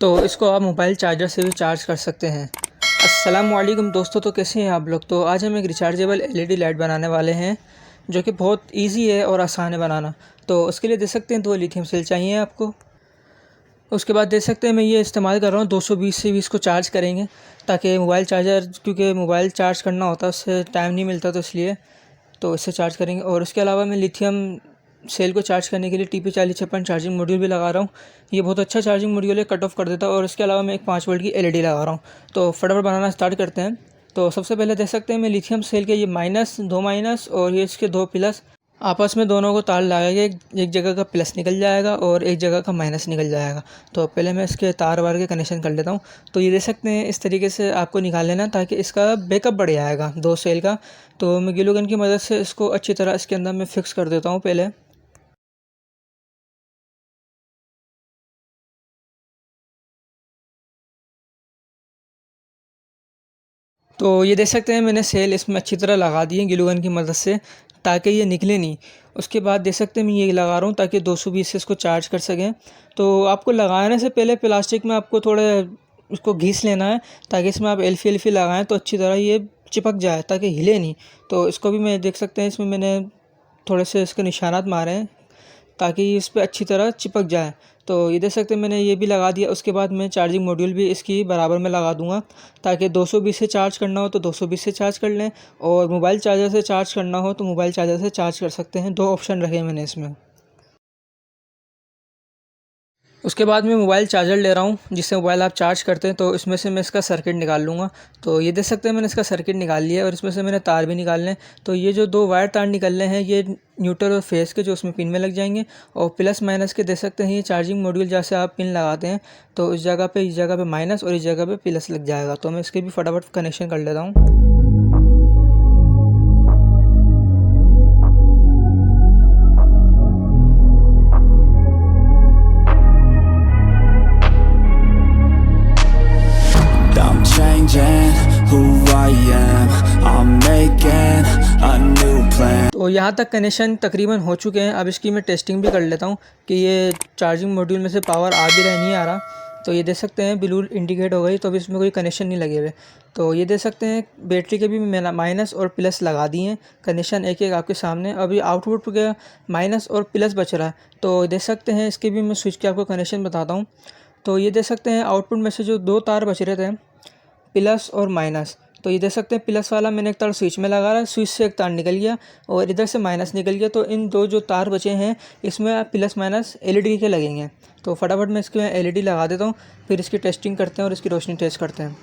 तो इसको आप मोबाइल चार्जर से भी चार्ज कर सकते हैं। अस्सलाम वालेकुम दोस्तों, तो कैसे हैं आप लोग। तो आज हम एक रिचार्जेबल एलईडी लाइट बनाने वाले हैं जो कि बहुत इजी है और आसान है बनाना। तो उसके लिए देख सकते हैं 2 लिथियम सेल चाहिए आपको। उसके बाद देख सकते हैं मैं ये इस्तेमाल कर रहा हूँ 220 से भी इसको चार्ज करेंगे ताकि मोबाइल चार्जर, क्योंकि मोबाइल चार्ज करना होता है उससे टाइम नहीं मिलता, तो इसलिए तो इससे चार्ज करेंगे। और उसके अलावा मैं लिथियम सेल को चार्ज करने के लिए TP4056 चार्जिंग मॉड्यूल भी लगा रहा हूँ। ये बहुत अच्छा चार्जिंग मॉड्यूल है, कट ऑफ कर देता है। और इसके अलावा मैं एक 5 वोल्ट की एलईडी लगा रहा हूँ। तो फटाफट बनाना स्टार्ट करते हैं। तो सबसे पहले देख सकते हैं मैं लिथियम सेल के ये दो माइनस और ये इसके 2 प्लस आपस में दोनों को तार लगाएंगे। एक जगह का प्लस निकल जाएगा और एक जगह का माइनस निकल जाएगा। तो पहले मैं इसके तार वार के कनेक्शन कर लेता हूँ। तो ये देख सकते हैं इस तरीके से आपको निकाल लेना ताकि इसका बैकअप बढ़ जाएगा 2 सेल का। तो मैं ग्लू गन की मदद से इसको अच्छी तरह इसके अंदर मैं फिक्स कर देता हूँ पहले। तो ये देख सकते हैं मैंने सेल इसमें अच्छी तरह लगा दी है ग्लू गन की मदद से ताकि ये निकले नहीं। उसके बाद देख सकते हैं मैं ये लगा रहा हूँ ताकि 220 से इसको चार्ज कर सकें। तो आपको लगाने से पहले प्लास्टिक में आपको थोड़ा उसको घिस लेना है ताकि इसमें आप एल्फी एल्फी लगाएं तो अच्छी तरह ये चिपक जाए ताकि हिले नहीं। तो इसको भी मैं देख सकते हैं इसमें मैंने थोड़े से इसके निशानात मारे हैं ताकि इस पे अच्छी तरह चिपक जाए। तो ये देख सकते हैं मैंने ये भी लगा दिया। उसके बाद मैं चार्जिंग मॉड्यूल भी इसकी बराबर में लगा दूंगा ताकि 220 से चार्ज करना हो तो 220 से चार्ज कर लें और मोबाइल चार्जर से चार्ज करना हो तो मोबाइल चार्जर से चार्ज कर सकते हैं। 2 ऑप्शन रखे मैंने इसमें। उसके बाद मैं मोबाइल चार्जर ले रहा हूँ जिससे मोबाइल आप चार्ज करते हैं। तो इसमें से मैं इसका सर्किट निकाल लूँगा। तो ये देख सकते हैं मैंने इसका सर्किट निकाल लिया है और इसमें से मैंने तार भी निकालने हैं। तो ये जो 2 वायर तार निकलने हैं ये न्यूट्रल और फेस के जो उसमें पिन में लग जाएंगे। और प्लस माइनस के देख सकते हैं ये चार्जिंग मॉड्यूल जैसे आप पिन लगाते हैं तो इस जगह पे माइनस और इस जगह पे प्लस लग जाएगा। तो मैं इसके भी फटाफट कनेक्शन कर लेता हूँ। I'm changing who I am. I'm making a new plan. तो यहाँ तक कनेक्शन तकरीबन हो चुके हैं। अब इसकी मैं टेस्टिंग भी कर लेता हूँ कि ये चार्जिंग मॉड्यूल में से पावर आ भी रहा नहीं आ रहा। तो ये देख सकते हैं ब्लू इंडिकेट हो गई तो अभी इसमें कोई कनेक्शन नहीं लगे हुए। तो ये देख सकते हैं बैटरी के भी मैंने माइनस और प्लस लगा दिए हैं, कनेक्शन एक एक आपके सामने। अभी आउटपुट के माइनस और प्लस बच रहा है। तो देख सकते हैं इसके भी मैं स्विच के आपको कनेक्शन बताता हूँ। तो ये देख सकते हैं आउटपुट में से जो 2 तार बच रहे थे प्लस और माइनस, तो ये देख सकते हैं प्लस वाला मैंने एक तार स्विच में लगा रहा है, स्विच से एक तार निकल गया और इधर से माइनस निकल गया। तो इन 2 जो तार बचे हैं इसमें प्लस माइनस एलईडी के लगेंगे। तो फटाफट मैं इसके एलईडी लगा देता हूँ, फिर इसकी टेस्टिंग करते हैं और इसकी रोशनी टेस्ट करते हैं।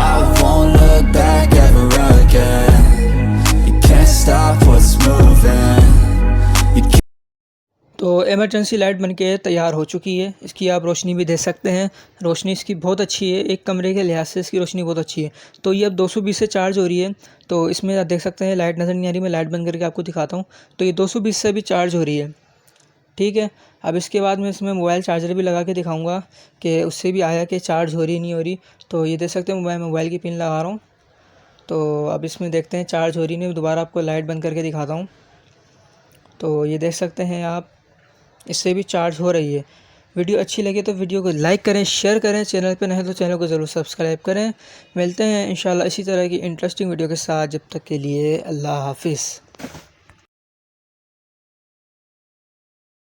I won't look back ever again. You can't stop what's moving. You can't. तो इमरजेंसी लाइट बनके तैयार हो चुकी है। इसकी आप रोशनी भी देख सकते हैं, रोशनी इसकी बहुत अच्छी है। एक कमरे के लिहाज से इसकी रोशनी बहुत अच्छी है। तो ये अब 220 से चार्ज हो रही है। तो इसमें आप देख सकते हैं लाइट नज़र नहीं आ रही, मैं लाइट बंद करके आपको दिखाता हूँ। तो ये 220 से भी चार्ज हो रही है, ठीक है। अब इसके बाद मैं इसमें मोबाइल चार्जर भी लगा के दिखाऊँगा कि उससे भी आया कि चार्ज हो रही नहीं हो रही। तो ये देख सकते हैं मोबाइल की पिन लगा रहा हूँ। तो अब इसमें देखते हैं चार्ज हो रही नहीं। दोबारा आपको लाइट बंद करके दिखाता हूँ। तो ये देख सकते हैं आप, इससे भी चार्ज हो रही है। वीडियो अच्छी लगे तो वीडियो को लाइक करें, शेयर करें। चैनल पे नए तो चैनल को ज़रूर सब्सक्राइब करें। मिलते हैं इंशाल्लाह इसी तरह की इंटरेस्टिंग वीडियो के साथ। जब तक के लिए अल्लाह हाफिज़।